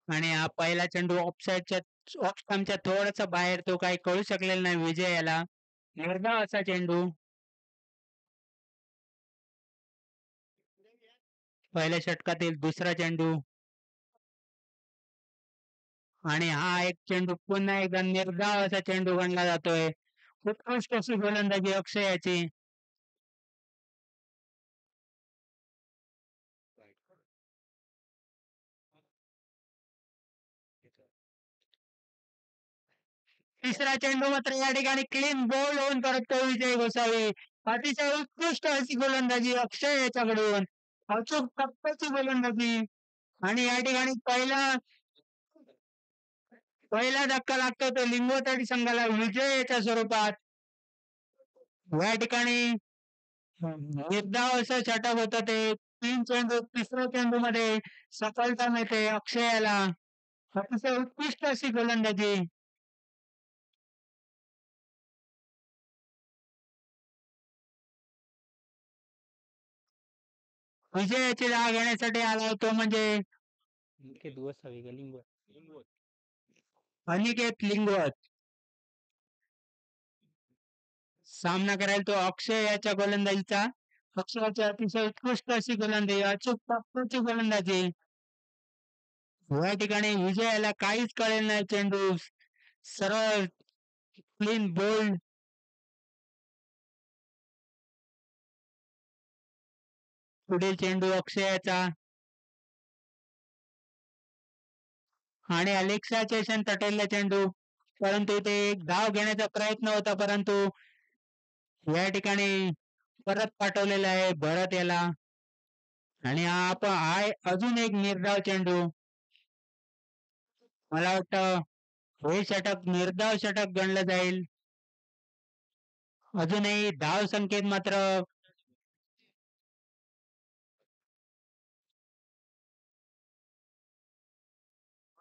आणि हा पहिला चेंडू ऑफसाईडच्या ऑफ स्टंपच्या थोडासा बाहेर तो काही कळू शकलेला नाही विजयाला. निर्धाव असा चेंडू. पहिल्या षटकातील दुसरा चेंडू आणि हा एक चेंडू पुन्हा एकदा निर्धाव असा चेंडू गणला जातोय. उत्कृष्ट अशी गोलंदाजी अक्षयाची. तिसरा चेंडू मात्र या ठिकाणी क्लीन बोल्ड होऊन परततो विजय गोसावी. अतिशय उत्कृष्ट अशी गोलंदाजी अक्षय याच्याकडून. अचूक टप्प्याची गोलंदाजी आणि या ठिकाणी पहिला पहिला धक्का लागतो तो लिंगोत्तरी संघाला विजयाच्या स्वरूपात. या ठिकाणी निर्धाव असं षटक होतं ते. 3 चेंडू तिसऱ्या चेंडूमध्ये सफलता मिळते अक्षयाला. अतिशय उत्कृष्ट अशी गोलंदाजी. विजयाची राह घेण्यासाठी आला तो म्हणजे अनिकेत लिंगवत. सामना करायला तो अक्षय याच्या गोलंदाजीचा. अक्षयाची अतिशय उत्कृष्ट अशी गोलंदाजी, अचूक टप्प्याची गोलंदाजी. या ठिकाणी विजयाला काहीच कळेल नाही चेंडू सरळ क्लीन बोल्ड. पुढील चेंडू अक्षयाचा आणि अलेक्सा चेशन तटेलला चेंडू. परंतु ते एक धाव घेण्याचा प्रयत्न होता परंतु या ठिकाणी परत पाठवलेला आहे भरत याला. आणि हा अजून एक निर्धाव चेंडू. मला वाटतं हे षटक निर्धाव षटक गणलं जाईल. अजूनही धाव संकेत मात्र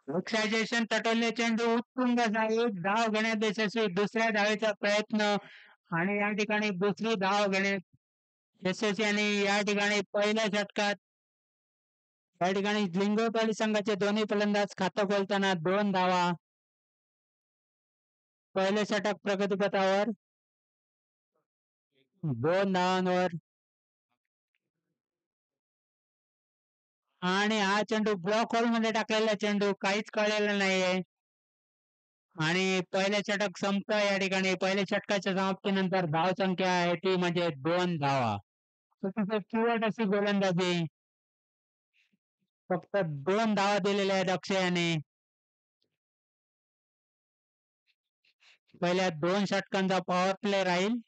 वृक्षाजेशन तटवले चेंडू उत्तुंग एक धाव घेण्यात यशस्वी. दुसऱ्या धावेचा प्रयत्न आणि या ठिकाणी दुसरी धाव घेण्यात यशस्वी आणि या ठिकाणी पहिल्या षटकात या ठिकाणी लिंगोपाली संघाचे दोन्ही फलंदाज खातं खोलताना 2 धावा. पहिले षटक प्रगतीपथावर 2 धावांवर आणि हा चेंडू ब्लॉक होल मध्ये टाकलेला चेंडू काहीच कळलेला नाहीये. आणि पहिलं षटक संपतं या ठिकाणी. पहिल्या षटकाच्या समाप्तीनंतर धावसंख्या आहे ती म्हणजे 2 धावा. चिवट अशी गोलंदाजी. फक्त 2 धावा दिलेल्या आहेत अक्षयाने. पहिल्या 2 षटकांचा पॉवर प्ले राहील.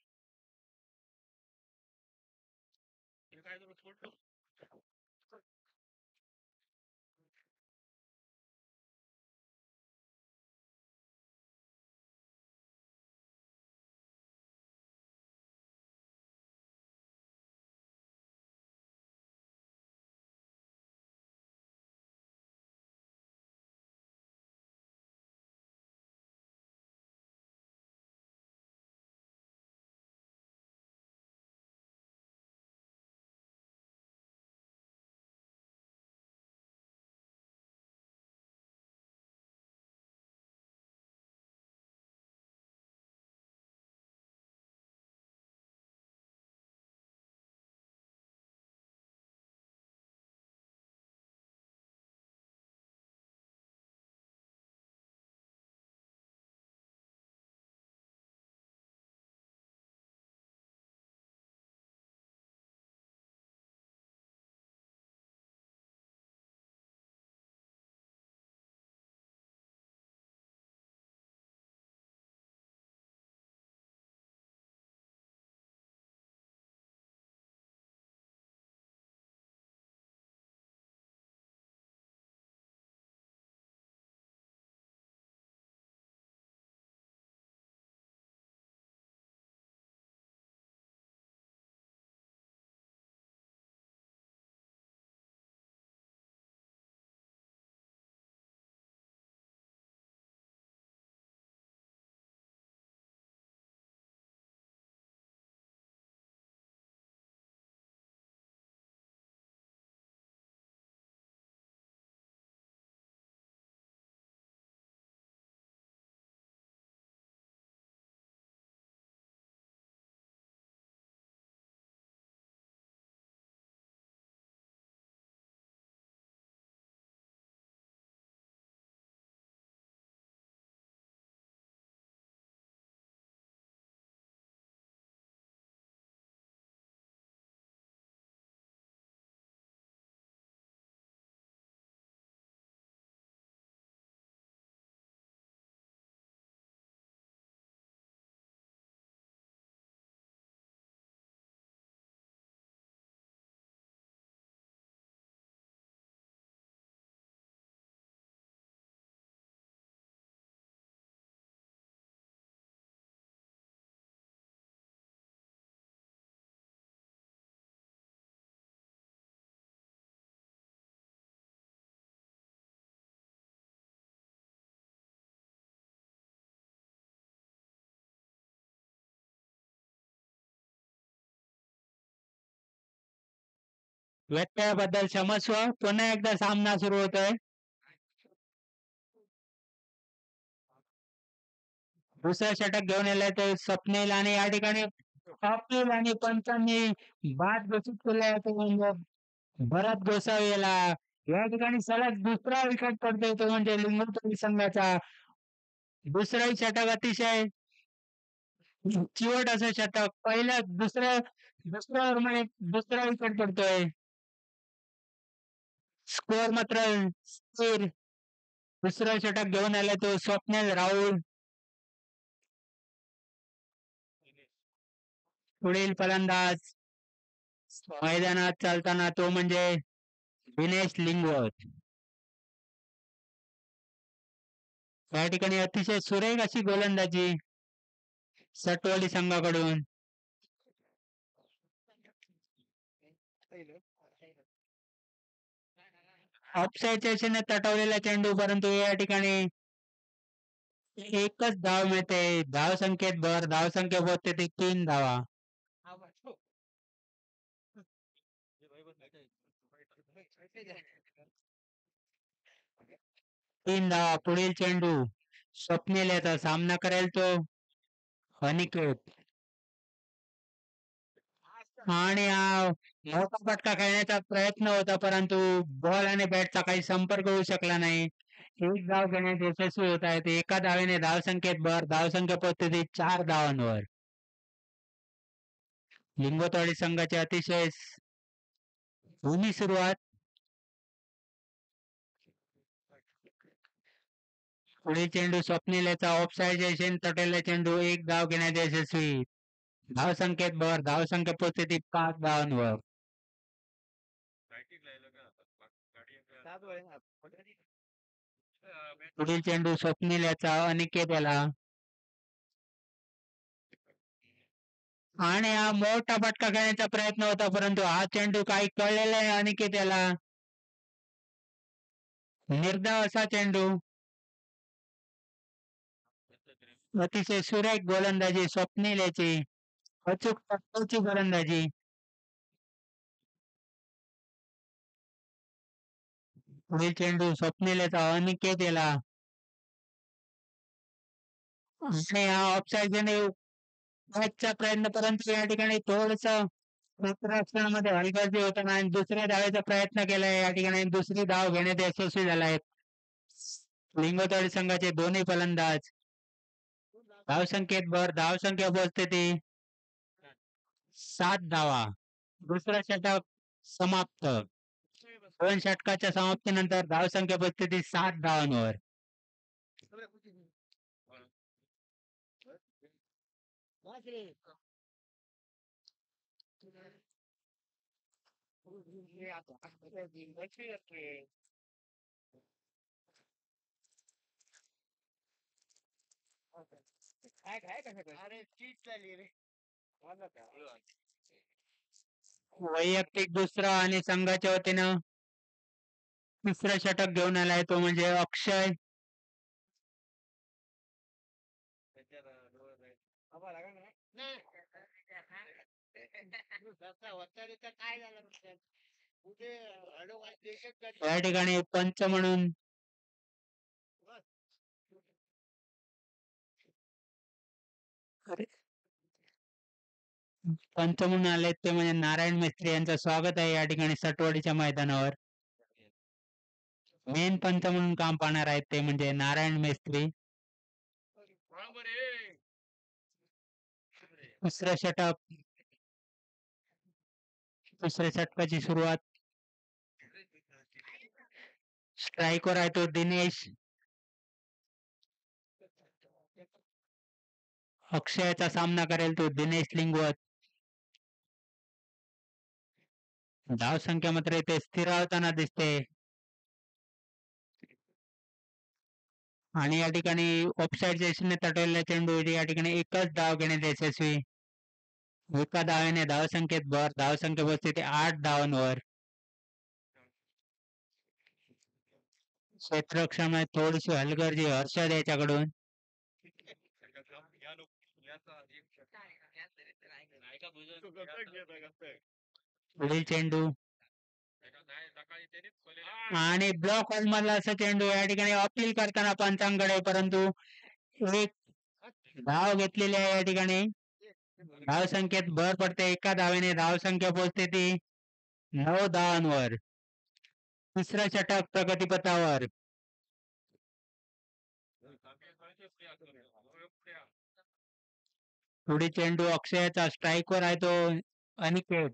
व्यत्ययाबद्दल क्षमस्व. पुन्हा एकदा सामना सुरू होतोय. दुसरं षटक घेऊन आलाय तो स्वप्नील आणि या ठिकाणी स्वप्नील आणि पंचांनी बाद घोषित केलाय तो म्हणजे भरत गोसावी याला. या ठिकाणी सलग दुसरा विकेट पडतोय तो म्हणजे लिंगोटोली संघाचा. दुसरंही षटक अतिशय चिवट असं षटक. दुसऱ्या ओव्हरमध्ये दुसरा विकेट पडतोय. स्कोअर मात्र स्थिर. दुसरं षटक घेऊन आलाय तो स्वप्नील राहुल. पुढील फलंदाज मैदानात चालताना तो म्हणजे दिनेश लिंगवत. या ठिकाणी अतिशय सुरेख अशी गोलंदाजी सटवाडी संघाकडून. ऑफसाईडच्या दिशेने तटवलेला चेंडू, परंतु या ठिकाणी एकच धाव मिळते. धाव संख्येत भर. धाव संख्या पोहोचते ती 3 धावा. 3 धावा. पुढील चेंडू स्वप्नील याचा सामना करेल तो अनिकेत. आणि हा मोठा फटका खेळण्याचा प्रयत्न होता, परंतु बॉल आणि बॅटचा काही संपर्क होऊ शकला नाही. एक धाव घेण्यात यशस्वी होत आहेत. एका धावेने धावसंख्येत भर. धावसंख्या पोहोचते ती 4 धावांवर. लिंगोटवाडी संघाची अतिशय जुनी सुरुवात. पुढील चेंडू स्वप्नील याचा ऑफसाईडच्या दिशेने तटलेला चेंडू. एक धाव घेण्यात यशस्वी. धावसंख्येत भर. धावसंख्या पोहोचते ती 5 धावांवर. पुढील चेंडू स्वप्नील याचा अनिकेत याला. आणि हा मोठा फटका खेळण्याचा प्रयत्न होता, परंतु हा चेंडू काही कळलेला आहे अनिकेत याला. निर्धाव असा चेंडू. अतिशय सुरेख गोलंदाजी स्वप्नील याची. अचूक टप्प्याची गोलंदाजी. पुढील चेंडू स्वप्नील याचा अनिकेत याला. आणि हा ऑफसाईड चा प्रयत्न, परंतु या ठिकाणी थोडस क्षेत्ररक्षणामध्ये हलगर्जी होताना आणि दुसऱ्या धावेचा प्रयत्न केलाय. या ठिकाणी दुसरी धाव घेण्यात यशस्वी झाला आहे लिंगोटवाडी संघाचे दोन्ही फलंदाज. धावसंख्येत भर. धावसंख्या पोहोचते ती 7 धावा. दुसरा षटक समाप्त. 2 षटकाच्या समाप्तीनंतर धावसंख्या पोहोचते ती 7 धावांवर. वैयक्तिक दुसरा आणि संघाच्या वतीनं तिसरं षटक घेऊन आलाय तो म्हणजे अक्षय. या ठिकाणी पंच म्हणून आले ते म्हणजे नारायण मिस्त्री यांचं स्वागत आहे या ठिकाणी सटवाडीच्या मैदानावर. मेन पंच म्हणून काम पाहणार आहेत ते म्हणजे नारायण मिस्त्री. दुसऱ्या षटकाची सुरुवात. स्ट्राईकवर आहे तो दिनेश. अक्षयाचा सामना करेल तो दिनेश लिंगवत. धाव संख्या मात्र इथे स्थिरावताना दिसते. आणि या ठिकाणी ऑफसाईडच्या दिशेने तटवलेला चेंडू. या ठिकाणी एकच धाव घेण्यात यशस्वी. एका धावेने धावसंख्येत भर. धावसंख्या पोहोचते ते 8 धावांवर. क्षेत्ररक्षणामध्ये थोडीशी हलगर्जी हर्षद याच्याकडून. पुढील चेंडू आणि ब्लॉक होल मधला असा चेंडू या ठिकाणी अपील करताना पंचांकडे, परंतु एक धाव घेतलेली आहे या ठिकाणी. धाव संख्येत भर पडते. एका धावेने धाव संख्या पोहोचते ती 9 धावांवर. तिसरा षटक प्रगतीपथावर. पुढे चेंडू अक्षयाचा स्ट्राईकवर आहे तो अनिकेत.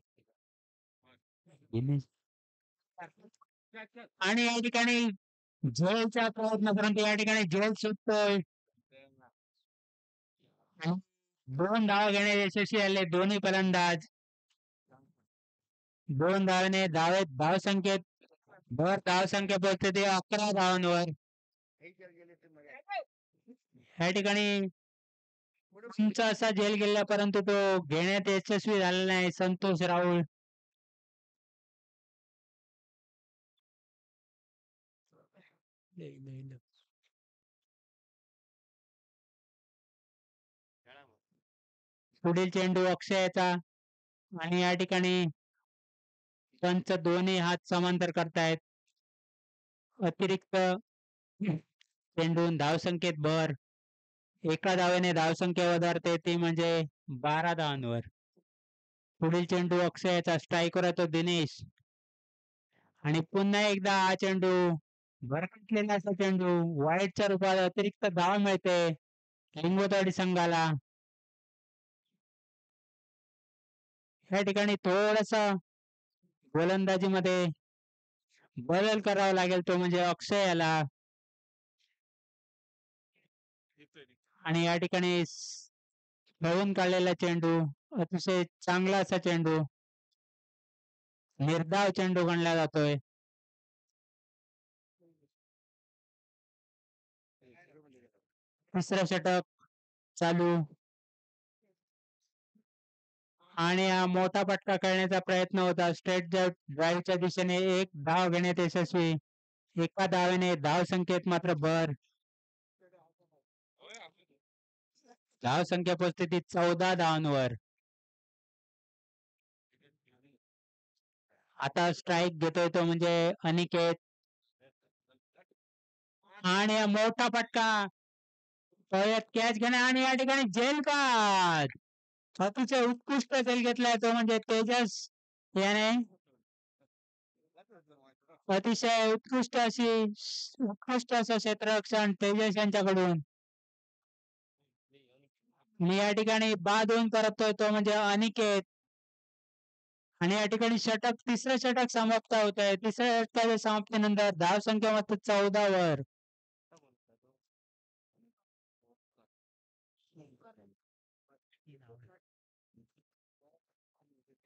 आणि या ठिकाणी झेलचा प्रयत्न, परंतु या ठिकाणी झेल सुटतोय. 2 धावा घेण्यात यशस्वी झाले दोन्ही फलंदाज. 2 धावेने धावसंख्येत भर धावसंख्या पोहोचते ते 11 धावांवर. या ठिकाणी उंच असा झेल गेला, परंतु तो घेण्यात यशस्वी झालेला नाही संतोष राहुल. पुढील चेंडू अक्षयाचा आणि या ठिकाणी पंच दोन्ही हात समांतर करतायत. अतिरिक्त चेंडू धावसंख्येत भर. एका धावेने धावसंख्या वधारते ती म्हणजे 12 धावांवर. पुढील चेंडू अक्षयाचा स्ट्राईकवर येतो दिनेश. आणि पुन्हा एकदा हा चेंडू भरकटलेला असा चेंडू वाईटच्या रूपात अतिरिक्त धाव मिळते लिंगोटवाडी संघाला. या ठिकाणी थोडासा गोलंदाजीमध्ये बदल करावा लागेल, तो म्हणजे अक्षयाला. आणि या ठिकाणी खेळून काढलेला चेंडू अतिशय चांगला असा चेंडू, निर्धाव चेंडू गणला जातोय. तिसरा षटक चालू आणि हा मोठा फटका खेळण्याचा प्रयत्न होता. स्ट्रेट ड्राईव्हच्या दिशेने एक धाव घेण्यात यशस्वी. एका धावेने धाव संख्येत मात्र भर. धाव संख्या पोहोचते ती 14 धावांवर. आता स्ट्राईक घेतोय तो म्हणजे अनिकेत. आणि मोठा फटका कॅच घेणे आणि या ठिकाणी झेल काढ. अतिशय उत्कृष्ट झेल घेतलाय तो म्हणजे तेजस याने. अतिशय उत्कृष्ट असं क्षेत्ररक्षण तेजस यांच्याकडून. मी या ठिकाणी बाद होऊन परततोय तो म्हणजे अनिकेत. आणि या ठिकाणी तिसरं षटक समाप्त होत आहे. तिसऱ्या षटकाच्या समाप्तीनंतर धाव संख्या मात्र 14 वर.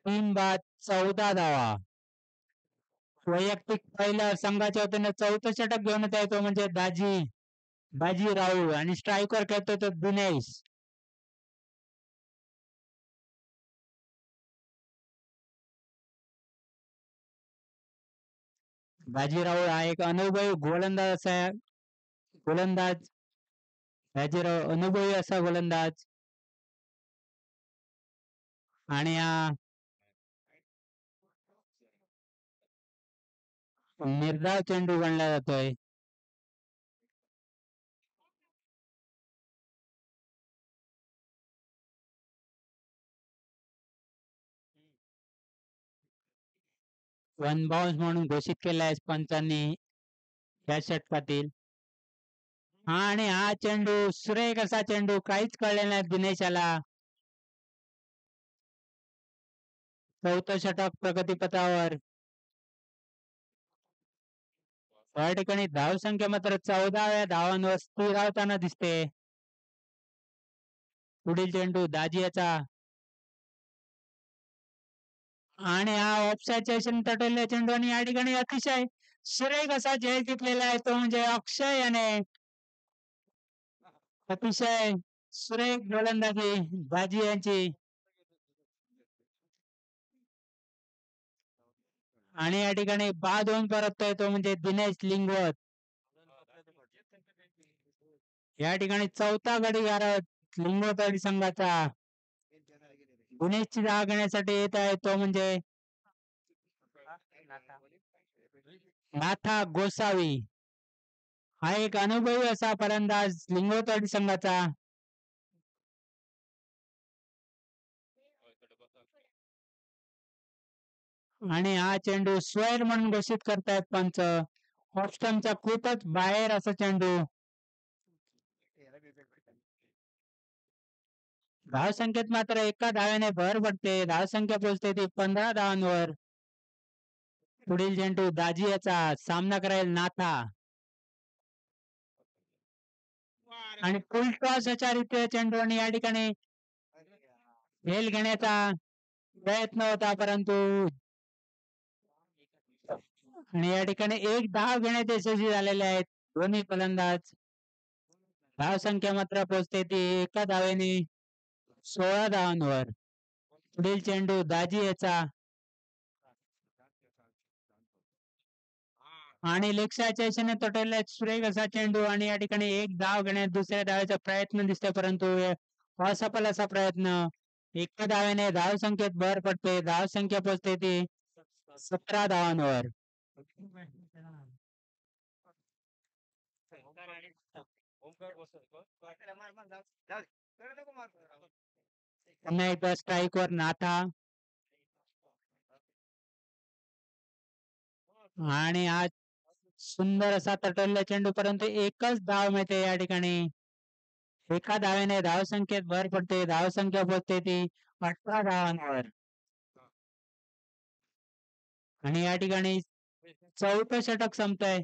3 बाद 14 धावा. वैयक्तिक पहिल्या संघाच्या वतीने चौथं षटक घेऊन येत आहे तो म्हणजे बाजी राहुल. आणि स्ट्राईकवर खेळतोय तो दिनेश. बाजीराव हा एक अनुभवी गोलंदाज बाजीराव अनुभवी असा गोलंदाज. आणि हा निर्धाव चेंडू गणला जातोय. वन बाउन्स म्हणून घोषित केलाय पंचांनी या षटकातील. आणि हा चेंडू सुरेख असा चेंडू, काहीच कळले नाही दिनेशाला. चौथं षटक प्रगतीपथावर. या ठिकाणी धाव संख्या मात्र 14व्या धावांवर स्थिरावताना दिसते. पुढील चेंडू दाजियाचा आणि हा ऑफसाईडच्या दिशेने तटलेला चेंडू. आणि या ठिकाणी अतिशय सुरेख असा झेल घेतलेला आहे तो म्हणजे अक्षय याने. अतिशय सुरेख गोलंदाजी बाजी यांची. आणि या ठिकाणी बाद होऊन परततोय तो म्हणजे दिनेश लिंगवत. या ठिकाणी चौथा गडी गारत लिंगवतवाडी संघाचा. दिनेशची जागा घेण्यासाठी येत आहे तो म्हणजे नाथा गोसावी हा एक अनुभवी असा फलंदाज लिंगोटवाडी संघाचा. आणि हा चेंडू स्क्वेअर म्हणून घोषित करतायत पंच. ऑप्शनच्या खूपच बाहेर असा चेंडू. धावसंख्येत मात्र एका धाव्याने भर पडते. धावसंख्या पोहोचते ती 15 धावांवर. पुढील चेंडू दाजी याचा सामना करायला नाथा. आणि फुल टॉस याच्या रीतीने चेंडू आणि या ठिकाणी खेळ घेण्याचा प्रयत्न होता परंतु आणि या ठिकाणी एक धाव घेण्यात यशस्वी झालेले आहेत दोन्ही फलंदाज. धावसंख्या मात्र पोहोचते ती एका धावेने 16 धावांवर. पुढील चेंडू दाजी याचा आणि लेक्साच्या दिशेने तोटवला सुरेख असा चेंडू आणि या ठिकाणी एक धाव घेण्यात दुसऱ्या धावेचा प्रयत्न दिसतोय परंतु असफल असा प्रयत्न. एका धावेने धावसंख्येत भर पडते. धावसंख्या पोहोचते ती 17 धावांवर. पुन्हा एकदा स्ट्राईकवर नाथा आणि आज सुंदर असा तटवलेला चेंडू परंतु एकच धाव मिळते या ठिकाणी. एका धावेने धावसंख्येत भर पडते. धावसंख्या पोहोचते ती 18 धावांवर. आणि या ठिकाणी चौथं षटक संपतंय.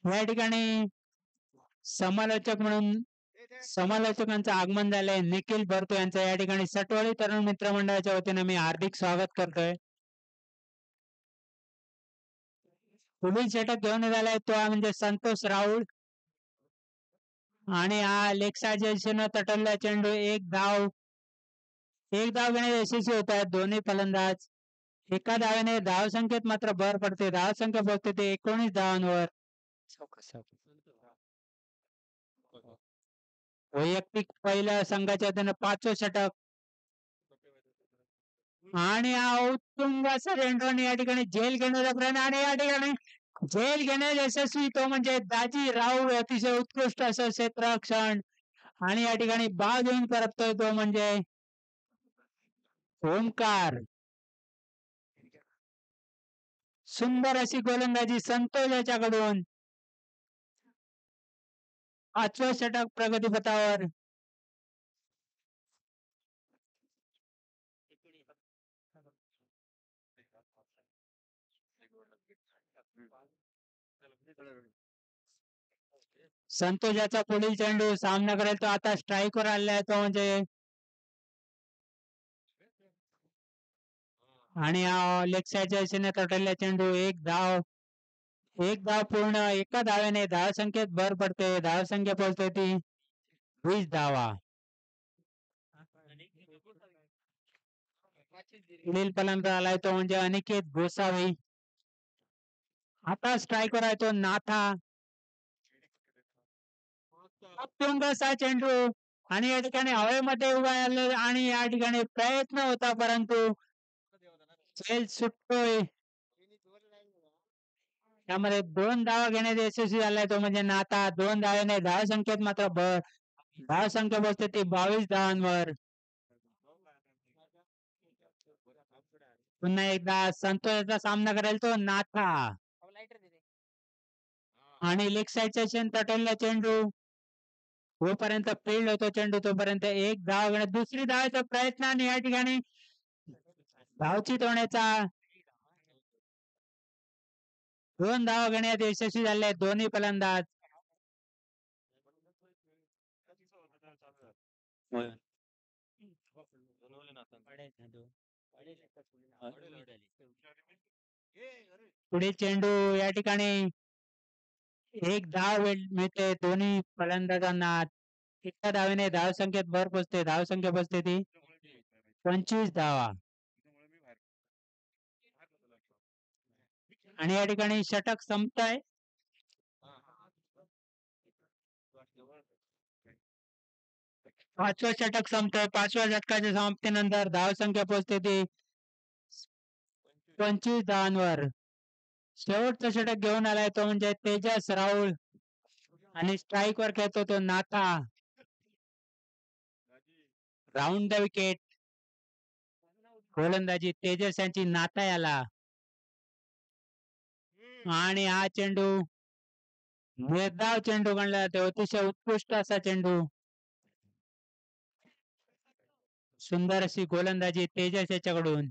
या ठिकाणी समालोचक म्हणून समालोचकांचं आगमन झालंय. निखिल भरतो यांचं या ठिकाणी सटवाडी तरुण मित्र मंडळाच्या वतीने मी हार्दिक स्वागत करतोय. पुढील षटक घेऊन झालाय तो म्हणजे संतोष राऊळ आणि हा लेक्साच्या दिशेनं तटवलेला चेंडू एक धाव घेण्यात यशस्वी होत आहेत दोन्ही फलंदाज. एका धावेने धावसंख्येत मात्र भर पडते. धावसंख्या पोहोचते ते 19 धावांवर. वैयक्तिक पहिल्या संघाच्या वतीनं 5वं षटक आणि हा उत्तुंगाचा चेंडू या ठिकाणी झेल घेण्याचा प्रयत्न आणि या ठिकाणी झेल घेण्यात यशस्वी तो म्हणजे दाजी राऊळ. अतिशय उत्कृष्ट असं क्षेत्ररक्षण आणि या ठिकाणी बाद घेऊन परततोय तो म्हणजे ओमकार. सुंदर अशी गोलंदाजी संतोष याच्याकडून. 5वं षटक प्रगतीपथावर. संतोष याचा पुढील चेंडू सामना करेल तो आता स्ट्राईकवर आलेला आहे तो म्हणजे आणि लेग साईडच्या दिशेने तटलेला चेंडू एक धाव पूर्ण. एका धावेने धावसंख्येत भर पडते. धावसंख्या पोहोचते ती 20 धावा. पुढील फलंदाज आलाय तो म्हणजे अनिकेत गोसावी. आता स्ट्राईकवर आहे तो नाथा. असा चेंडू आणि या ठिकाणी हवेमध्ये उभा आणि या ठिकाणी प्रयत्न होता परंतु खेळ सुटतोय. त्यामध्ये 2 धावा घेण्यात यशस्वी झालाय तो म्हणजे नाथा. 2 धावेने धावसंख्येत मात्र भर. धावसंख्या पोहोचते ती 22 धावांवर. पुन्हा एकदा संतोषाचा सामना करेल तो नाथा आणि लेग साईडच्या दिशेने तटलेला चेंडू जोपर्यंत फील्ड होतो चेंडू तोपर्यंत एक धाव घेण्यात दुसरी धावाचा प्रयत्न आणि या ठिकाणी धावचीत होण्याचा 2 धावा घेण्यात यशस्वी झाले आहेत दोन्ही फलंदाज. पुढे चेंडू या ठिकाणी एक धाव मिळते दोन्ही फलंदाजांना. एका धावेने धावसंख्येत भर पोचते. धावसंख्या पोचते ती 25 धावा. आणि या ठिकाणी षटक संपतंय. पाचवं षटक संपतंय. 5व्या षटकाच्या समाप्तीनंतर धावसंख्या पोहोचते ती 25 धावांवर. शेवटचं षटक घेऊन आलाय तो म्हणजे तेजस राहुल आणि स्ट्राईक वर खेळतो तो नाथा. Round the wicket. गोलंदाजी तेजस यांची नाथा याला. आणि हा चेंडू निर्धाव चेंडू गणला जातो. अतिशय उत्कृष्ट असा चेंडू. सुंदर अशी गोलंदाजी तेजस याच्याकडून.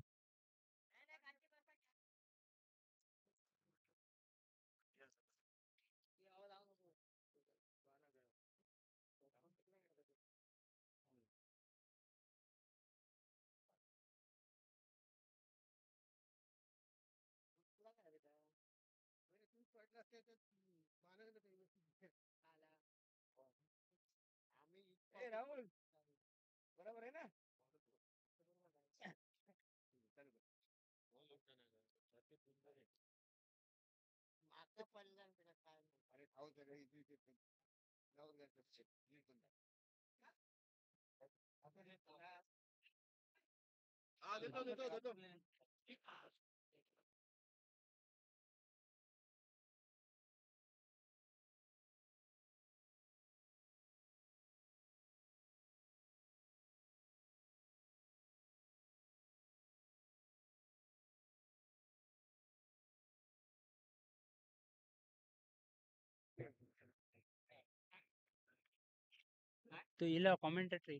तो इला कॉमेंटेटरी.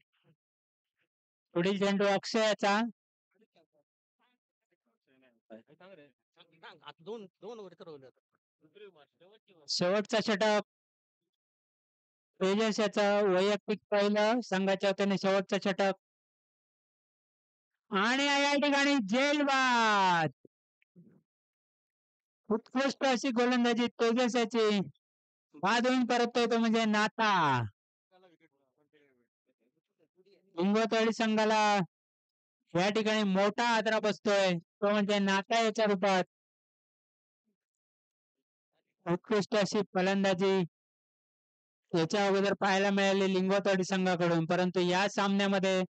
पुढील चेंडू अक्षयाचा. शेवटचा षटक तेजस याचं वैयक्तिक पहिलं संघाच्या वतीने शेवटचं षटक. आणि या ठिकाणी जेलबाद. उत्कृष्ट अशी गोलंदाजी तेजस याची. बाद होऊन परततोय तो म्हणजे नाथा. हिंगोतवाडी संघाला या ठिकाणी मोठा आदरा बसतोय तो म्हणजे नाथा याच्या रूपात. उत्कृष्ट अशी फलंदाजी याच्या अगोदर पाहायला मिळाली लिंगोतवाडी संघाकडून, परंतु या सामन्यामध्ये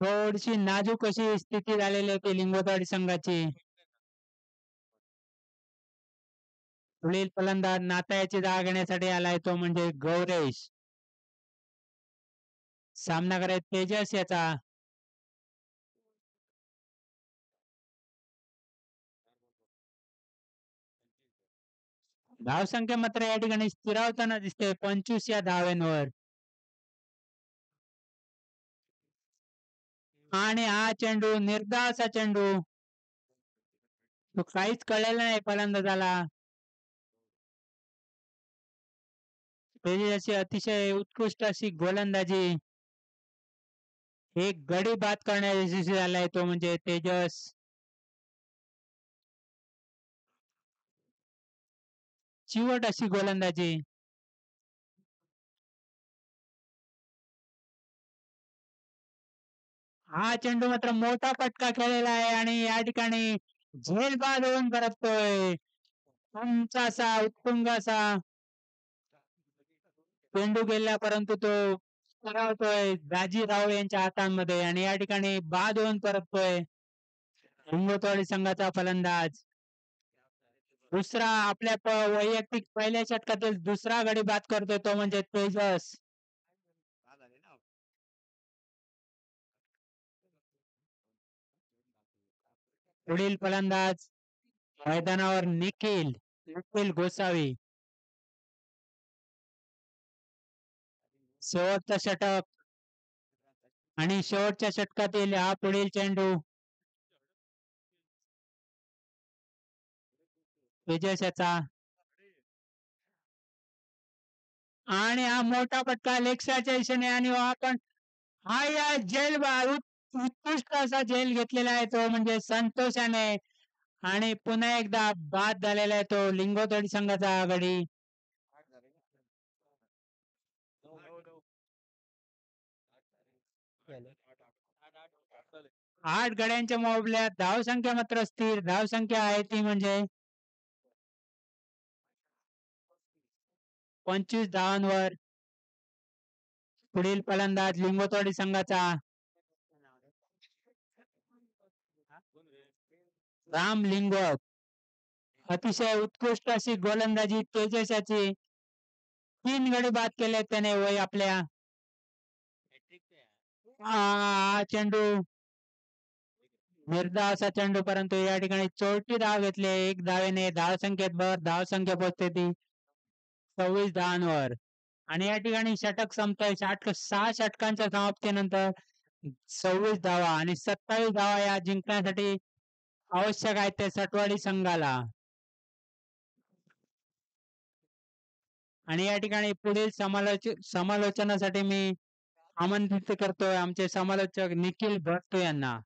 थोडीशी नाजूक अशी स्थिती झालेली होती लिंगोतवाडी संघाची. पुढील फलंदाज नाथा याची जागा घेण्यासाठी आलाय तो म्हणजे गौरेश. सामना करायचा तेजस याचा. धावसंख्या मात्र या ठिकाणी स्थिरावताना दिसते 25 या धाव्यांवर. आणि हा चेंडू निर्धाव असा चेंडू. तो काहीच कळलेला नाही फलंदाजाला. तेजस अतिशय उत्कृष्ट अशी गोलंदाजी. एक गडी बाद करण्यात यशस्वी झालाय तो म्हणजे तेजस. चिवट अशी गोलंदाजी. हा चेंडू मात्र मोठा फटका खेळलेला आहे आणि या ठिकाणी झेल बाद होऊन परततोय. उंच असा उत्तुंग असा चेंडू गेला, परंतु तो परावतोय दाजी राव यांच्या हातांमध्ये आणि या ठिकाणी बाद होऊन परततोय हिंगोतवाडी संघाचा फलंदाज. दुसरा आपल्या वैयक्तिक पहिल्या षटकातील दुसरा गडी बाद करतोय तो म्हणजे तेजस. पुढील फलंदाज मैदानावर निखिल निखिल गोसावी. शेवटचा षटक आणि शेवटच्या षटकातील हा पुढील चेंडू तेजस याचा. आणि हा मोठा फटका लेक्साच्या दिशेने आणि हा पण हा या जेल उत्कृष्ट असा जेल घेतलेला आहे तो म्हणजे संतोषाने. आणि पुन्हा एकदा बाद झालेला आहे तो लिंगोतवाडी संघाचा गडी. 8 गड्यांच्या मोबदल्यात धावसंख्या मात्र स्थिर धावसंख्या आहे ती म्हणजे 25 धावांवर. पुढील फलंदाज लिंगोटवाडी संघाचा राम लिंगोट. अतिशय उत्कृष्ट अशी गोलंदाजी तेजस्वी 3 गडी बाद केले त्याने वय आपल्या. चेंडू निर्धाव असा चेंडू, परंतु या ठिकाणी 34 धाव घेतले. एक धावेने धाव संख्येत भर. धाव संख्या पोहोचते ती 26 धावांवर. आणि या ठिकाणी षटक संपतोय. 6 षटकांच्या समाप्तीनंतर 26 धावा आणि 27 धावा या जिंकण्यासाठी आवश्यक आहे ते सटवाडी संघाला. आणि या ठिकाणी पुढील समालोचनासाठी मी आमंत्रित करतोय आमचे समालोचक निखिल भट्ट यांना.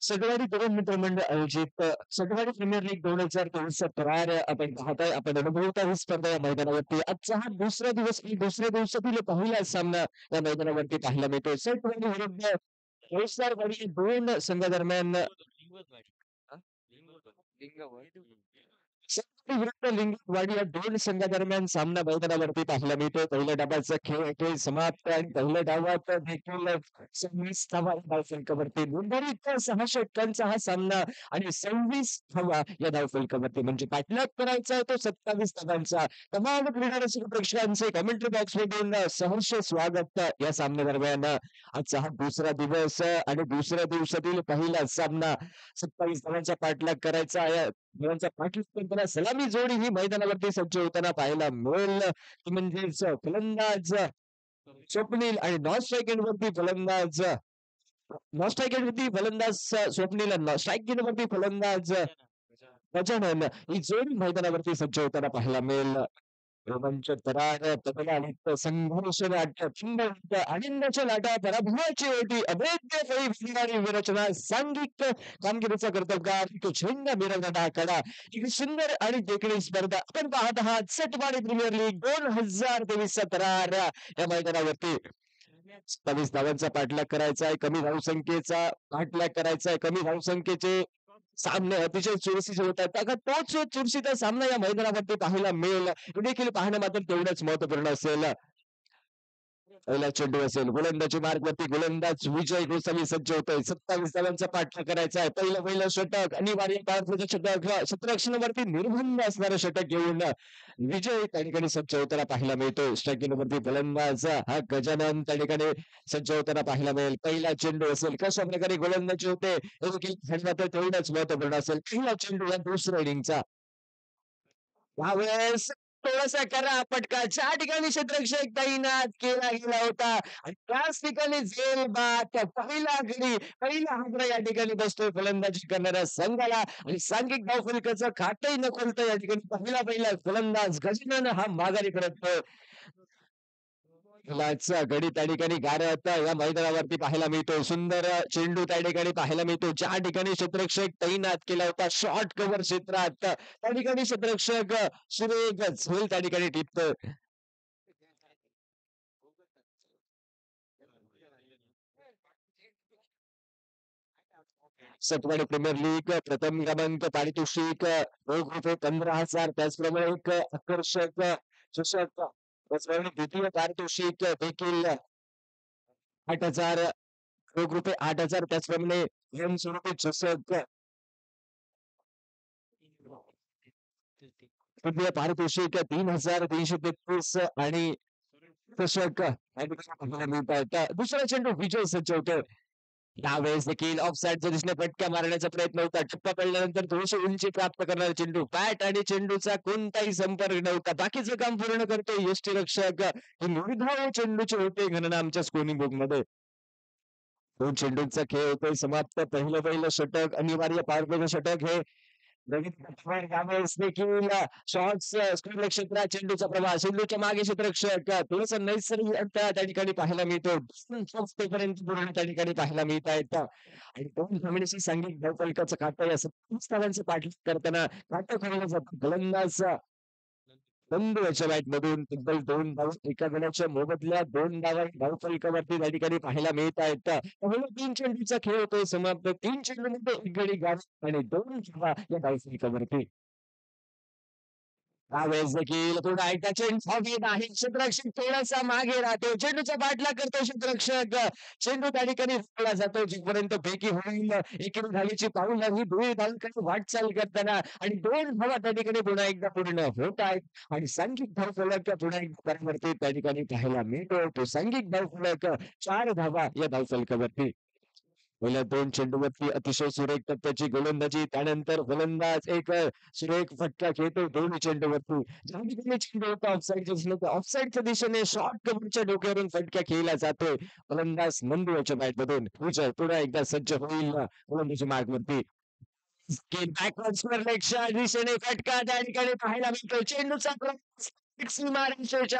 सगळ्यांनी तरुण मित्रमंडळ आयोजित सगळ्यांनी प्रीमियर लीग 2023 प्रार आपण पाहताय, आपण अनुभवत ही स्पर्धा या मैदानावरती. आजचा हा दुसरा दिवस आणि दुसऱ्या दिवसातील पहिला सामना या मैदानावरती पाहायला मिळतोय. सटवाडी विरुद्ध वैसरवाडी दोन संघादरम्यान सटवाडी विरुद्ध लिंगवाडी या दोन संघादरम्यान सामना मैदानावरती पाहायला मिळतोय. पहिल्या डावाचा खेळ समाप्त आणि पहिल्या डावात देखील 26 धावा धावफलकावरती निर्धारित 6 षटकांचा हा सामना आणि 26 धावा या धावफलकावरती म्हणजे पाठलाग करायचा आहे तो 27 धावांचा. तमाम क्रीडा रसिक प्रेक्षकांचे कमेंट्री बॉक्स मधून सहर्ष स्वागत या सामन्यादरम्यान. आजचा हा दुसरा दिवस आणि दुसऱ्या दिवसातील पहिला सामना 27 धावांचा पाठलाग करायचा आहे. धावांचा पाठलाग करताना सलामी जोडी ही मैदानावरती सज्ज होताना पाहायला मिळेल. ती म्हणजेच फलंदाज स्वप्नील आणि नॉन स्ट्राईक एंड वरती फलंदाज स्वप्नील, स्ट्राईक एंड वरती फलंदाज गजानन ही जोडी मैदानावरती सज्ज होताना पाहायला मिळेल. रोमांच तरार तबला संघर्ष नाट्य आनंदाच्या लाटा पराभवाची ओटी अभेद्य फळी भिडणारी विरचना सांघिक कामगिरीचा कर्तबगार तो झेंडा मिरवणारा आकडा. एक सुंदर आणि देखणी स्पर्धा आपण पाहत आहात. सटवाडी प्रीमियर लीग 2023 तरार या मैदानावरती 27 धावांचा पाठलाग करायचा आहे. कमी धावसंख्येचा पाठलाग करायचा आहे. कमी धावसंख्येचे सामने अतिशय चुरशीचे होत आहेत. अगं तोच चुरशीचा सामना या मैदानावरती पाहायला मिळेल. हे देखील पाहणं मात्र तेवढंच महत्वपूर्ण असेल. पहिला चेंडू असेल गोलंदाजी मार्गवरती गोलंदाज विजय गोसावी सज्ज होतोय 27 धावांचा पाठलाग करायचा आहे पहिलं षटक अनिवार्य भारताच्या षटक क्षेत्ररक्षणावरती निर्बंध असणारं षटक घेऊन विजय त्या ठिकाणी सज्ज होताना पाहायला मिळतोय स्ट्रायकिंगवरती फलंदाज हा गजानन त्या ठिकाणी सज्ज होताना पाहायला मिळेल पहिला चेंडू असेल कशा प्रकारे गोलंदाजी होते हे देखील खेळण्यात तेवढंच महत्वपूर्ण असेल पहिला चेंडू या दुसऱ्या इनिंगचा यावेळेस थोडासा करा फटका ज्या ठिकाणी क्षेत्ररक्षक तैनात केला गेला होता आणि त्याच ठिकाणी झेल बाद पहिला गडी पहिला हादरा या ठिकाणी बसतोय फलंदाजी करणाऱ्या संघाला आणि सांघिक धावफलकाचं खातही न खोलता या ठिकाणी पहिला फलंदाज गजानन हा माघारी परततोय लाचा गडी त्या ठिकाणी गारत या मैदानावरती पाहायला मिळतो सुंदर चेंडू त्या ठिकाणी पाहायला मिळतो ज्या ठिकाणी क्षेत्ररक्षक तैनात केला होता शॉर्ट कव्हर क्षेत्रात त्या ठिकाणी क्षेत्ररक्षक सुरेख झेल त्या ठिकाणी टिपतो सटवाडी प्रीमियर लीग प्रथम क्रमांक पारितोषिक रोख रुपये 15,000 त्याचप्रमाणे एक आकर्षक चषक त्याचप्रमाणे द्वितीय पारितोषिक देखील 8,000 रोख रुपये 8,000 त्याचप्रमाणे स्वरूपी चषक तृतीय पारितोषिक 3,333 आणि चषक मिळत आहेत दुसरा चेंडू विजय सज्ज होतोय यावेळेस देखील ऑफसाईडच्या दिशेने फटका मारण्याचा प्रयत्न होता टप्पा पडल्यानंतर थोडीशी उंची प्राप्त करणारा चेंडू बॅट आणि चेंडूचा कोणताही संपर्क नव्हता बाकीचं काम पूर्ण करतो यष्टीरक्षक हे निर्धाव चेंडूचे होते गणना आमच्या स्कोरिंग बुक मध्ये दोन चेंडूंचा खेळ होतोय समाप्त पहिलं षटक अनिवार्य पार षटक हे यावेळेस देखील शॉर्ट्स क्षेत्रात चेंडूचा प्रवाह चेंडूच्या मागे क्षेत्ररक्षक थोडस नैसर्गिक अंतर त्या ठिकाणी पाहायला मिळतो पर्यंत पूर्ण त्या ठिकाणी पाहायला मिळत आहेत आणि दोन सामन्याशी सांघिक धावफलकाचं खातं या 27 धावांचं पाठलाग करताना खातं खोललं जातं गोलंदाज बंधू याच्या बॅट मधून तब्बल 2 धावा एका गड्याच्या मोबदल्यात 2 धावा धावफलकावरती त्या ठिकाणी पाहायला मिळत आहेत पहिला 3 चेंडूचा खेळ होतोय समाप्त 3 चेंडूमध्ये एक गडी गाठ आणि 2 धावा या धावफलकावरती त्यावेळेस देखील पुन्हा एकदा चेंडू हवेत आहे क्षेत्ररक्षक थोडासा मागे राहतो चेंडूचा पाठलाग करतो क्षेत्ररक्षक चेंडू त्या ठिकाणी रोखला जातो जिथपर्यंत फेकी होईल एकेरी धावेची पाऊल ही दोन्ही धावांकडे वाटचाल करताना आणि 2 धावा त्या ठिकाणी पुन्हा एकदा पूर्ण होत आहेत आणि सांघिक धावफलक पुन्हा एकदा परिवर्तित त्या ठिकाणी पाहायला मिळतो तो सांघिक धावफलक 4 धावा या धावफलकावरती पहिल्या 2 चेंडूवरती अतिशय सुरेख टप्प्याची गोलंदाजी त्यानंतर फलंदाज एक सुरेख फटका खेळतो दोन्ही चेंडूवरती ज्या ठिकाणी चेंडू होता ऑफसाईडच्या दिशेने ऑफसाईडच्या दिशेने शॉर्ट कव्हरच्या डोक्यावरून फटका खेळला जातोय फलंदाज नंदू याच्या बॅटमधून विजय पुन्हा एकदा सज्ज होईल गोलंदाजी मार्गवरती दिशेने फटका त्या ठिकाणी पाहायला मिळतो चेंडूचा बाहेर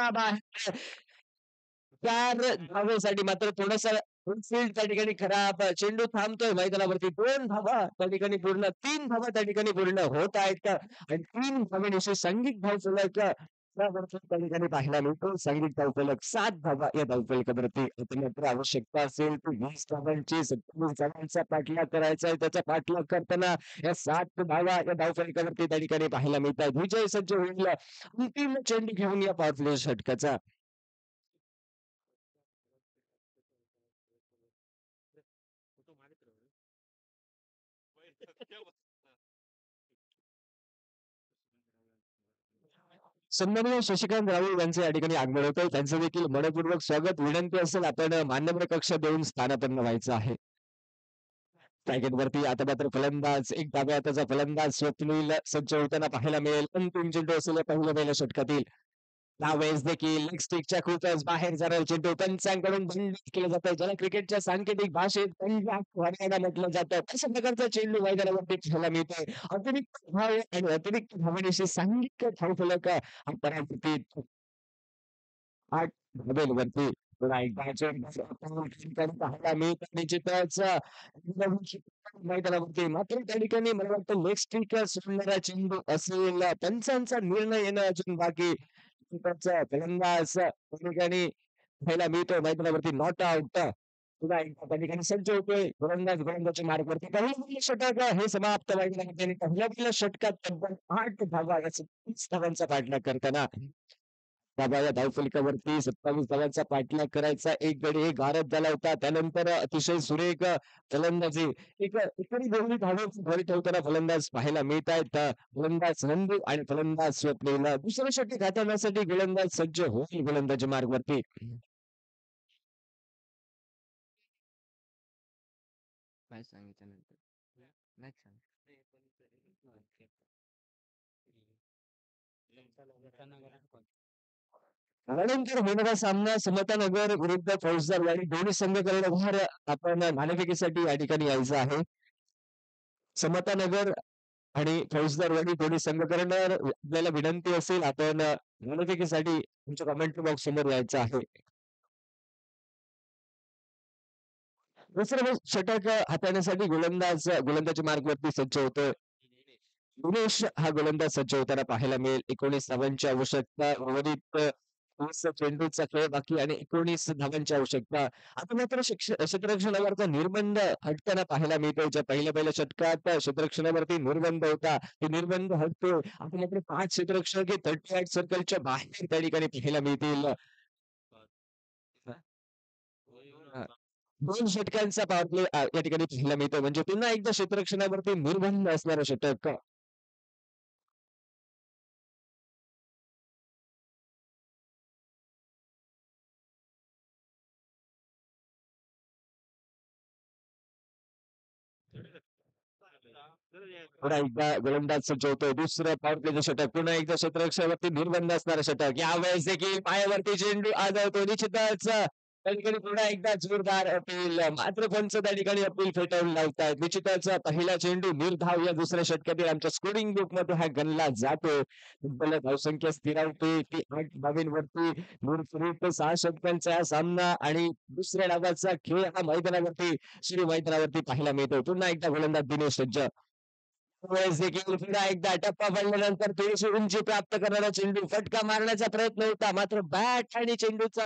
4 धावेसाठी मात्र थोडासा फील्ड त्या ठिकाणी खराब चेंडू थांबतोय मैदानावरती 2 धावा त्या ठिकाणी पूर्ण 3 धावा त्या ठिकाणी पूर्ण होत आहेत आणि 3 धावांविषयी सांघिक धावफलक त्या ठिकाणी पाहायला मिळतो सांघिक धावफलक 7 धावा या धावफलकावरती मात्र आवश्यकता असेल तर 20 धावांची 27 धावांचा पाठलाग करायचा आहे त्याचा पाठलाग करताना या 7 धावा या धावफलकावरती त्या ठिकाणी पाहायला मिळतात विजय सज्ज होईल अंतिम चेंडू घेऊन या पॉवर षटकाचा सन्माननीय शशिकांत राहुल यांचे या ठिकाणी आगमन होत त्यांचं देखील मनपूर्वक स्वागत विनंती असेल आपण मान्यवर कक्ष देऊन स्थानापन्न व्हायचं आहे वरती आता मात्र फलंदाज एक डाव्या हाताचा फलंदाज स्वप्नील सज्ज होताना पाहायला मिळेल अंतिम चेंडू असेल पहिल्या षटकातील यावेळेस देखील लेग स्टिकच्या खूपच बाहेर जाणार चेंडू पंचांकडून बंद केलं जातं ज्याला क्रिकेटच्या सांकेतिक भाषेत पंजाब हरियाणा म्हटलं जातं अशा प्रकारचा चेंडू मैदानावरती खेळायला मिळतोय अतिरिक्त धाव आणि अतिरिक्त धावण्याशी सांघिक धावफलक परावर्तित 8 धावेवरती पुन्हा एकदा पाहायला मिळत निश्चितच मैदानावरती मात्र त्या ठिकाणी मला वाटतं लेग स्टिक सोडणारा चेंडू असेल पंचांचा निर्णय येणं अजून बाकी फलंदाज त्या ठिकाणी पाहायला मिळतो मैदानावरती नॉट आउट पुन्हा एकदा त्या ठिकाणी सज्ज होतोय गोलंदाजच्या मार्गवरती पहिलं षटक हे समाप्त मैदानामध्ये पहिल्या षटकात तब्बल 8 धावा या 30 धावांचा पाठलाग करताना धावा या धावफलकावरती 27 धावांचा पाठलाग करायचा. एक गडी एक गारद झाला होता. त्यानंतर अतिशय सुरेख फलंदाजी एकेरी दोन्ही धावा घरी ठेवताना फलंदाज पाहायला मिळत आहेत. फलंदाज नंदू आणि फलंदाज स्वप्नील. दुसरे षटक हाताळण्यासाठी गोलंदाज सज्ज होईल गोलंदाजी मार्गवरती. मॅच सांगितल्यानंतर मॅच सांग. त्यानंतर होणारा सामना समतानगर विरुद्ध फौजदारवाडी दोन्ही संघ कर्णधार आपण नाणेफेकीसाठी या ठिकाणी यायचं आहे. समतानगर आणि फौजदारवाडी दोन्ही संघ कर्णधार आपल्याला विनंती असेल आपण नाणेफेकीसाठी तुमच्या कमेंट बॉक्स समोर यायचं आहे. दुसरं षटक हाताळण्यासाठी गोलंदाजी मार्गवरती सज्ज होतोय. दिनेश हा गोलंदाज सज्ज होताना पाहायला मिळेल. 19 धावांची आवश्यकता उर्वरित 20 चेंडूचा खेळ बाकी आणि 19 धावांची आवश्यकता. आता मात्र क्षेत्ररक्षणावरचा निर्बंध हटताना पाहायला मिळतोय. ज्या पहिल्या षटकात क्षेत्ररक्षणावरती निर्बंध होता ते निर्बंध हटतो. आता मात्र 5 क्षेत्ररक्षक हे 38 सर्कलच्या बाहेर त्या ठिकाणी पाहायला मिळतील. दोन षटकांचा पॉवर प्ले या ठिकाणी पाहायला मिळतो. म्हणजे पुन्हा एकदा क्षेत्ररक्षणावरती निर्बंध असणारं षटक. पुन्हा एकदा गोलंदाज सज्ज होतोय. दुसरं पॉवर प्लेचं षटक. पुन्हा एकदा क्षेत्ररक्षणावरती निर्बंध असणारं षटक. यावेळेस देखील पायावरती चेंडू आदळतो. निश्चितच त्या ठिकाणी पुन्हा एकदा जोरदार अपील. मात्र पंच त्या ठिकाणी अपील फेटाळून लावतायत. निश्चितच पहिला चेंडू निर्धाव या दुसऱ्या षटकातील आमच्या स्कोरिंग बुक मध्ये हा गणला जातो. तब्बल धावसंख्या स्थिरावते ती 8 धावांवरती. गुरफुरीत 6 षटकांचा हा सामना आणि दुसऱ्या डावाचा खेळ हा मैदानावरती मैदानावरती पाहायला मिळतो. पुन्हा एकदा गोलंदाज दिनेश सज्ज. वेळेस देखील पुन्हा एकदा टप्पा पडल्यानंतर थोडीशी उंची प्राप्त करणारा चेंडू फटका मारण्याचा प्रयत्न होता. मात्र बॅट आणि चेंडूचा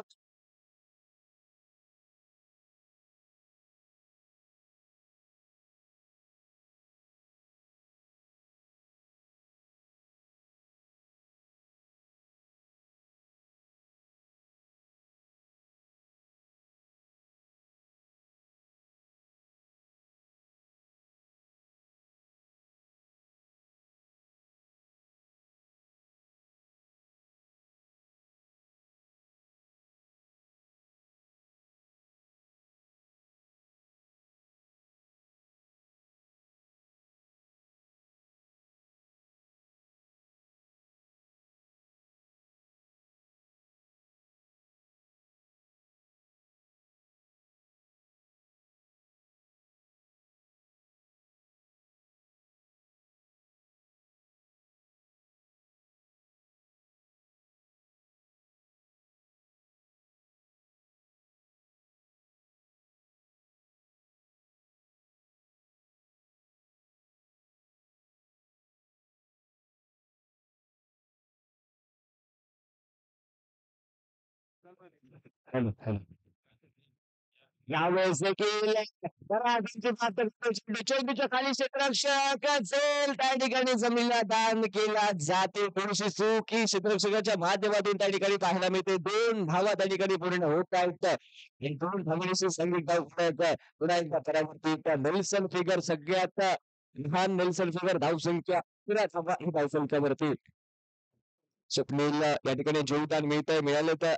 हॅलो हॅलो यावेळेस देखील कराडची मात्र चेंडूच्या खाली क्षेत्ररक्षक झेल त्या ठिकाणी जमिनीला दान केला जाते. थोडीशी चूक ही क्षेत्ररक्षकाच्या माध्यमातून त्या ठिकाणी पाहायला मिळते. 2 धावा त्या ठिकाणी पूर्ण होत आहेत. हे 2 धावांशी संघिक धाव पुन्हा एकदा परावर्ती त्या नेल्सन फिगर सगळ्यात लहान नेल्सन फिगर धावसंख्या 11 धावा ही धावसंख्यावरती. स्वप्नील या ठिकाणी जीवदान मिळतंय.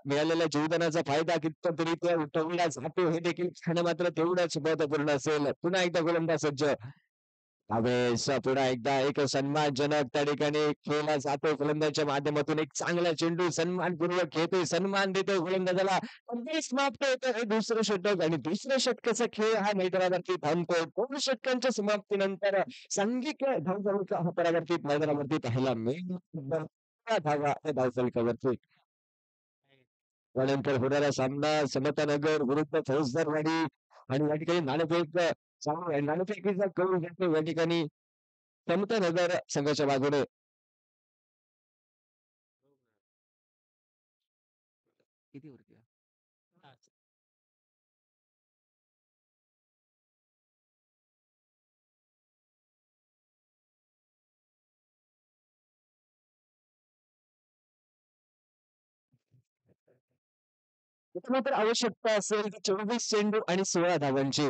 मिळालेल्या जीवदानाचा फायदा कितपतरित्या उठवला जातो हे देखील पाहणं मात्र तेवढंच महत्वपूर्ण असेल. पुन्हा एकदा गोलंदाज सज्ज. त्यावेळेस पुन्हा एकदा एक सन्मानजनक त्या ठिकाणी खेळला जातो. गोलंदाजच्या माध्यमातून एक चांगला चेंडू सन्मानपूर्वक खेळतोय. सन्मान देतोय गोलंदाजाला. अगदी समाप्त होतं हे दुसरं षटक आणि दुसऱ्या षटकाचा खेळ हा मैदानावरती थांबतोय. 2 षटकांच्या समाप्तीनंतर सांघिक धावसंख्या हा परावर्तित मैदानावरती पाहायला मिळेल. धावा या धावसंख्यावरती. त्यानंतर होणारा सामना समतानगर विरुद्ध फौजदारवाडी आणि या ठिकाणी नाणेफेक चालू आहे. नाणेफेकीचा कौल घेतो या ठिकाणी समतानगर संघाच्या बाजूने. किती वरती? त्याच्यानंतर आवश्यकता असेल ती 24 चेंडू आणि 16 धावांची.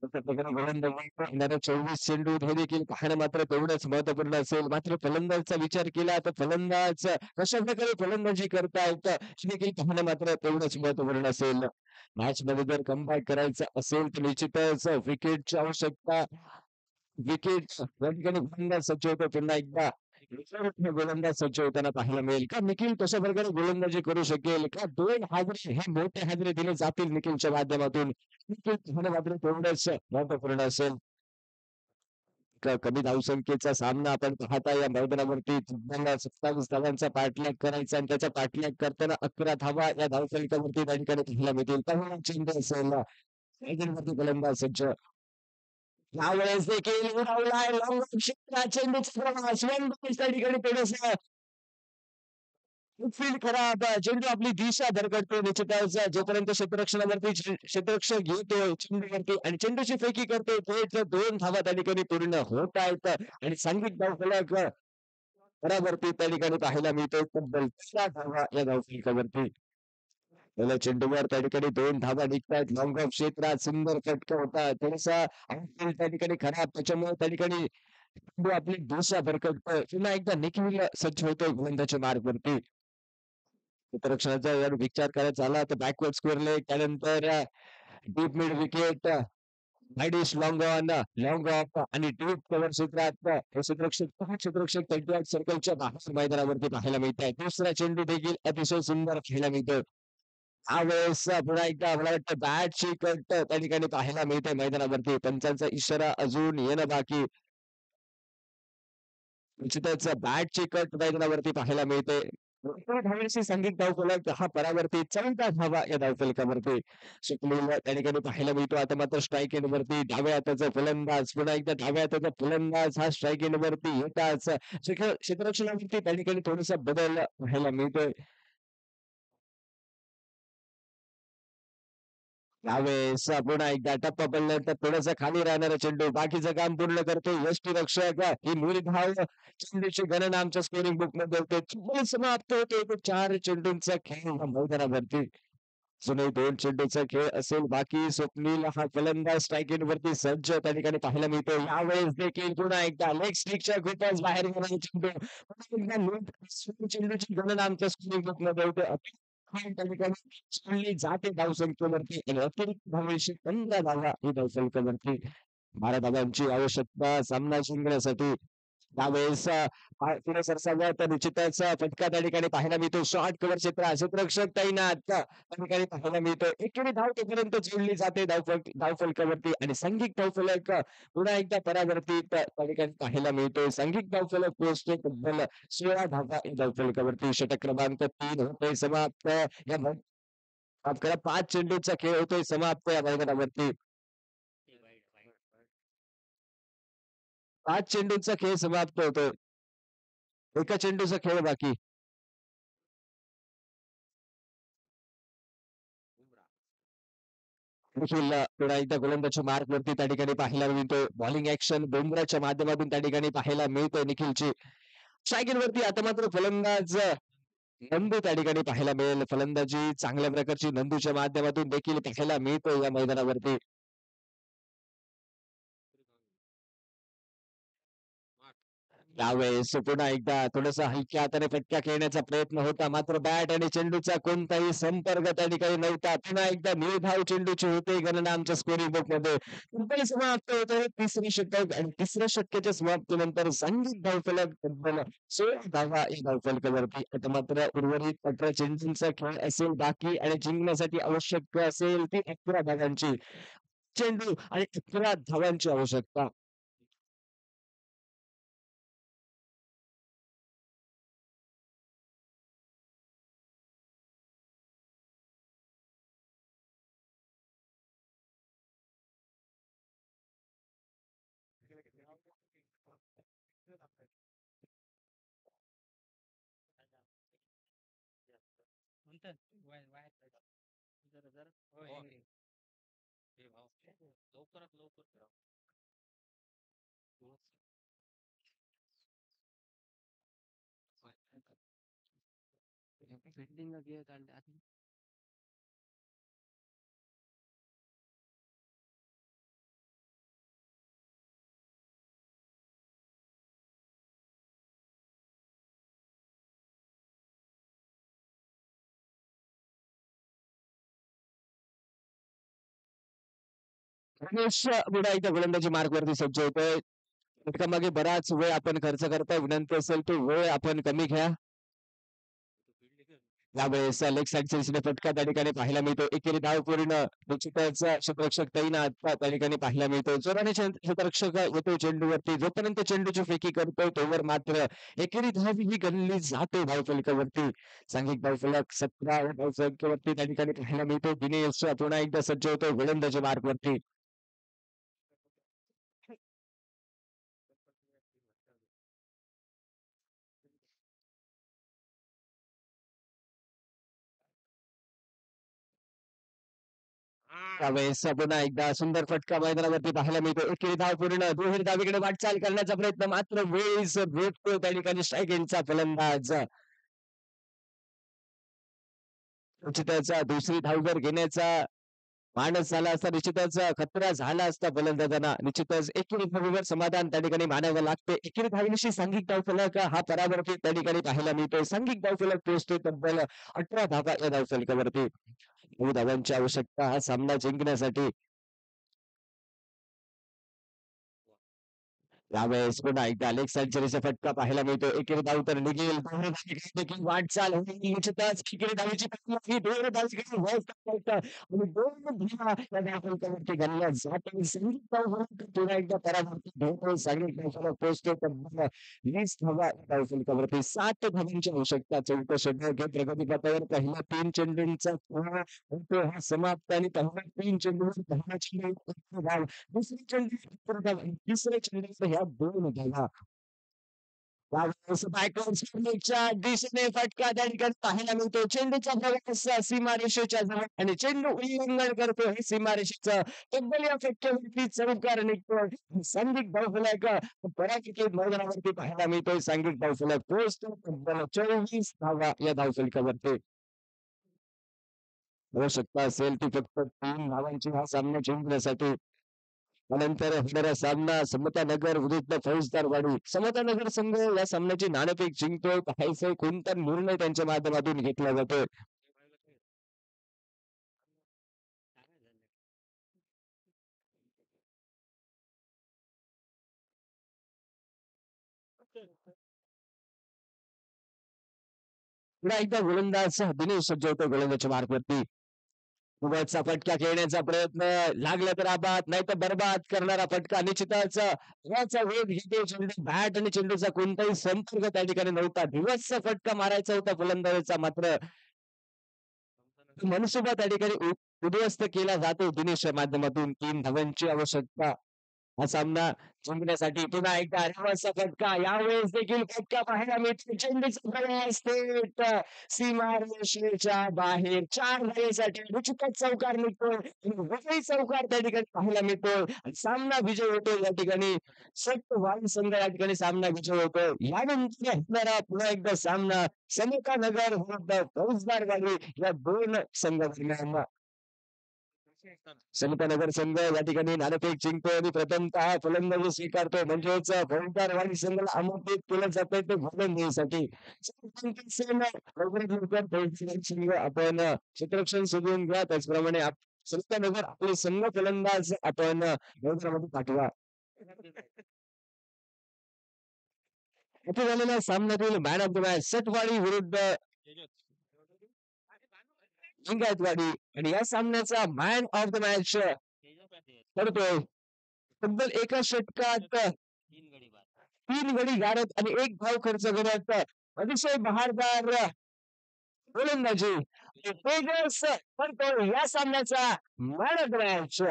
तर त्या प्रकारे गोलंदाजी येणाऱ्या 24 चेंडू हे देखील पाहणं मात्र तेवढंच महत्त्वपूर्ण असेल. मात्र फलंदाजचा विचार केला तर फलंदाज कशाप्रकारे फलंदाजी करतायत हे देखील पाहणं मात्र तेवढंच महत्त्वपूर्ण असेल. मॅचमध्ये जर कमबॅक करायचं असेल तर निश्चितच विकेटची आवश्यकता विकेट या ठिकाणी गोलंदाज सज्ज होतो पुन्हा एकदा. रिझर्व्ह गोलंदाज सज्ज होताना पाहायला मिळेल का निखिल कशा प्रकारे गोलंदाजी करू शकेल का 2 हादरे हे मोठे हादरे दिले जातील निखिलच्या माध्यमातून. निखिल पाहणं मात्र तेवढंच महत्त्वपूर्ण असेल. कमी धावसंख्येचा सामना आपण पाहता या मैदानावरती तुम्हाला 27 धावांचा पाठलाग करायचा आणि त्याचा पाठलाग करताना 11 धावा या धावफलकावरती त्या ठिकाणी पाहायला मिळतील. पहिला चेंडू असेल वरती गोलंदाज सज्ज. यावेळेस देखील उडवलाय लॉंग क्षेत्रात चेंडूचा प्रवास त्या ठिकाणी थोडंसं फील्ड खराब चेंडू आपली दिशा धरकडतो निश्चितच जोपर्यंत क्षेत्ररक्षणावरती क्षेत्ररक्षक घेतोय चेंडूवरती आणि चेंडूची फेकी करतोय थेट 2 धावा त्या ठिकाणी पूर्ण होत आहेत आणि सांघिक धावफलक बराबरती त्या ठिकाणी पाहायला मिळतोय तब्बल 13 धावा या धावफलकावरती. पहिल्या चेंडूवर त्या ठिकाणी 2 धावा निघतायत लॉंग ऑफ क्षेत्रात सुंदर फटका होता थोडासा आउटफील्ड त्या ठिकाणी खराब त्याच्यामुळे त्या ठिकाणी चेंडू आपली दिशा भरकटतोय पुन्हा एकदा निखिल सज्ज होतोय गोलंदाजच्या मार्गवरती. क्षेत्ररक्षणाचा जर विचार करायचा झाला तर बॅकवर्ड स्क्वेअर लेग त्यानंतर deep mid wicket widish long on long of आणि डीप कव्हर क्षेत्रात हे क्षेत्ररक्षक 38 सर्कलच्या बाहेर मैदानावरती पाहायला मिळत आहे. दुसरा चेंडू देखील अतिशय सुंदर खेळला मिळतो. यावेळेस पुन्हा एकदा मला वाटतं बॅटची कट त्या ठिकाणी पाहायला मिळते मैदानावरती पंचांचा इशारा अजून येणं बाकी निश्चितच बॅटची कट मैदानावरती पाहायला मिळते. धावांशी संगीत धावफलक हा परावर्ती 14 धावा या धावफलकावरती सुटलेला त्या ठिकाणी पाहायला मिळतो. आता मात्र स्ट्राईक एंड वरती डाव्या हाताचा फलंदाज पुन्हा एकदा डाव्या हाताचा फलंदाज हा स्ट्राईक एंड वरती येताच क्षेत्ररक्षणावरती त्या ठिकाणी थोडासा बदल पाहायला मिळतोय. यावेळेस पुन्हा एकदा टप्पा पडल्यानंतर थोडासा खाली राहणारा चेंडू बाकीचं काम पूर्ण करतो यष्टीरक्षक ही मूळ धाव चेंडूची गणना आमच्या स्कोरिंग बुक मध्ये होते चेंडू समाप्त होतो तो 4 चेंडूंचा खेळ या मैदानावरती अजूनही 2 चेंडूचा खेळ असेल बाकी स्वप्नील हा फलंदाज स्ट्राईक वरती सज्ज त्या ठिकाणी पाहायला मिळतो यावेळेस देखील पुन्हा एकदा लेग स्टिकच्या खूपच बाहेर गेलेला चेंडू पुन्हा एकदा चेंडूची गणना आमच्या स्कोरिंग बुक मध्ये होते त्या ठिकाणी चिरली जाते धावसंख्येवरती आणि अतिरिक्त धावेशी 15 धावा ही धावसंख्येवरती 12 धावांची आवश्यकता सामना जिंकण्यासाठी त्यावेळेस पुढे सरसावला तर निश्चितच फटका त्या ठिकाणी पाहायला मिळतो शॉर्ट कव्हर क्षेत्र क्षेत्ररक्षक तैनात त्या ठिकाणी पाहायला मिळतो एकेरी धाव तोपर्यंत जोडली जाते धावफलकावरती आणि संघिक धावफलक पुन्हा एकदा परावर्तीत त्या ठिकाणी पाहायला मिळतोय संघिक धावफलक पोहोचतो तब्बल 16 धावा या धावफलकावरती षटक क्रमांक 3 होतोय समाप्त या माफ करा 5 चेंडूचा खेळ होतोय समाप्त या मैदानावरती 5 चेंडूचा खेळ समाप्त होतोय एका चेंडूचा खेळ बाकी देखील पुन्हा एकदा गोलंदाजच्या मार्क वरती त्या ठिकाणी पाहायला मिळतोय बॉलिंग ऍक्शन बुमराच्या माध्यमातून त्या ठिकाणी पाहायला मिळतोय निखिलची स्ट्रायगर वरती आता मात्र फलंदाज नंदू त्या ठिकाणी पाहायला मिळेल फलंदाजी चांगल्या प्रकारची नंदूच्या माध्यमातून देखील पाहायला मिळतोय या मैदानावरती यावेळेस पुन्हा एकदा थोडासा हलक्या हाताने फटका खेळण्याचा प्रयत्न होता मात्र बॅट आणि चेंडूचा कोणताही संपर्क त्या ठिकाणी नव्हता पुन्हा एकदा निर्धाव चेंडूची होते गणना आमच्या स्कोरिंग बुक मध्ये कुठेही समाप्त होतोय तिसरी षटक आणि तिसऱ्या षटकाच्या समाप्तीनंतर संगीत धावफलक तब्बल 16 धावा या धावफलकावरती आता मात्र उर्वरित 18 चेंडूंचा खेळ असेल बाकी आणि जिंकण्यासाठी आवश्यक असेल ती 11 धावांची चेंडू आणि 11 धावांची आवश्यकता फिल्डिंग घेत आणि रमेश पुन्हा एकदा गोलंदाजी मार्कवरती सज्ज होतोय. फटकामागे बराच वेळ आपण खर्च करताय. विनंती असेल तो वेळ आपण कमी घ्या. यावेळेस लेग साईडच्या दिशेने फटका त्या ठिकाणी पाहायला मिळतो. एकेरी धावपूर्ण निश्चितच क्षेत्ररक्षक तैनात त्या ठिकाणी पाहायला मिळतो. जोराने क्षेत्ररक्षक येतो चेंडूवरती. जोपर्यंत चेंडूची फेकी करतोय तोवर मात्र एकेरी धाव ही गणली जाते धावफलकावरती. सांघिक धावफलक 17 या धावफलकावरती त्या ठिकाणी पाहायला मिळतो. दिनेश पुन्हा एकदा सज्ज होतो गोलंदाजी मार्कवरती. त्यावेळेस पुन्हा एकदा सुंदर फटका मैदानावरती पाहायला मिळतो. एकेरी धाव पूर्ण दुहेरी धावीकडे वाटचाल करण्याचा प्रयत्न मात्र वेळीच भेटतो त्या ठिकाणी स्ट्राईक एंडचा फलंदाज. निश्चितच दुसरी धाव जर घेण्याचा मानस झाला असता निश्चितच खतरा झाला असता फलंदाजांना. निश्चितच एकेरी धावीवर समाधान त्या ठिकाणी मानावं लागते. एकेरी धावीनिशी सांघिक धावफलक हा परावर्तित त्या ठिकाणी पाहायला मिळतोय. सांघिक धावफलक पोहोचतोय तब्बल 18 धावा या धावफलकावरती. 9 धावांची आवश्यकता हा सामना जिंकण्यासाठी. त्यावेळेस पुन्हा एकदा लेग सेंचुरीचा फटका पाहायला मिळतो. एकेरी धाव तर निघेल. दुहेरी धावीकडे देखील वाटचाल होईल. निश्चितच एकेरी धावीची ही दुहेरी धावीकडे आणि 2 धावा या धावफलकावरती गणल्या जातील. संगीत धावफलक पुन्हा एकदा परावर्तित होतो. संगीत धावफलक पोहोचतो तब्बल 20 धावा या धावफलकावरती. 7 धावांची आवश्यकता. चौथं षटक हे प्रगतीपथावर पहिल्या 3 चेंडूंचा होतो हा समाप्त आणि पहिल्या 3 चेंडूवर 10 चेंडू धाव. दुसरी चेंडू तिसऱ्या चेंडूवर ह्या 2 धावा. त्यावेळेस बॅकवर्डच्या दिशेने फटका त्या ठिकाणी पाहायला मिळतो. चेंडूचा प्रवास सीमारेषेच्या जवळ आणि चेंडू उल्लंघन करतो हे सीमारेषेचं. तब्बल या फटक्यावरती चौकार निघतो. सांघिक धावफलक पराकित मैदानावरती पाहायला मिळतोय. सांघिक धावफलक पोहोचतो तब्बल 24 धावा या धावफलकावरती. आवश्यकता असेल ती फक्त 3 धावांची हा सामना जिंकण्यासाठी. त्यानंतर होणारा सामना समतानगर विरुद्ध फौजदारवाडी. समतानगर संघ या सामन्याची नाणेफेक जिंकतोय. पाहायचंय कोणता निर्णय त्यांच्या माध्यमातून घेतला जातोय. पुन्हा एकदा गोलंदाज दिनेश सज्ज होतो गोलंदाजच्या मार्कवरती. उभयचा फटका खेळण्याचा प्रयत्न लागला तर आबाद नाही तर बरबाद करणारा फटका. निश्चितच याचा वेग घेतो चेंडू. बॅट आणि चेंडूचा कोणताही संपर्क त्या ठिकाणी नव्हता. दिवसचा फटका मारायचा होता फलंदाजाचा मात्र मनसुबा त्या ठिकाणी उद्ध्वस्त केला जातो दिनेशच्या माध्यमातून. 3 धावांची आवश्यकता हा सामना जिंकण्यासाठी. पुन्हा एकदा रिव्हर्सचा फटका. यावेळेस देखील फटका पाहायला मिळतो. चेंडूचा प्रवास थेट सीमारेषेच्या बाहेर 4 धावेसाठी निश्चितच चौकार निघतोय. विजयी चौकार त्या ठिकाणी पाहायला मिळतोय. आणि सामना विजय होतो या ठिकाणी. सप्तवादी संघ या ठिकाणी सामना विजय होतो. यानंतर होणारा पुन्हा एकदा सामना समतानगर विरुद्ध फौजदारवाडी या 2 संघादरम्यान. समतानगर संघ या ठिकाणी नाणेफेक जिंकतोय आणि प्रथमतः फलंदाजी स्वीकारतोय. म्हणजेच फौजदारवाडी संघाला आमंत्रित केलं जातंय ते गोलंदाजीसाठी. लवकरात लवकर फौजदार संघ आपण क्षेत्ररक्षण सोडून घ्या. त्याचप्रमाणे समतानगर आपले संघ फलंदाज आपण मैदानामध्ये पाठवा. इथे झालेल्या सामन्यातील मॅन ऑफ द मॅच सटवाडी विरुद्ध लिंगायतवाडी आणि या सामन्याचा मॅन ऑफ द मॅच ठरतोय तब्बल एका षटकात 3 गडी गारत आणि 1 धाव खर्च करत अतिशय बहारदार गोलंदाजी तेजस ठरतोय या सामन्याचा मॅन ऑफ द मॅच.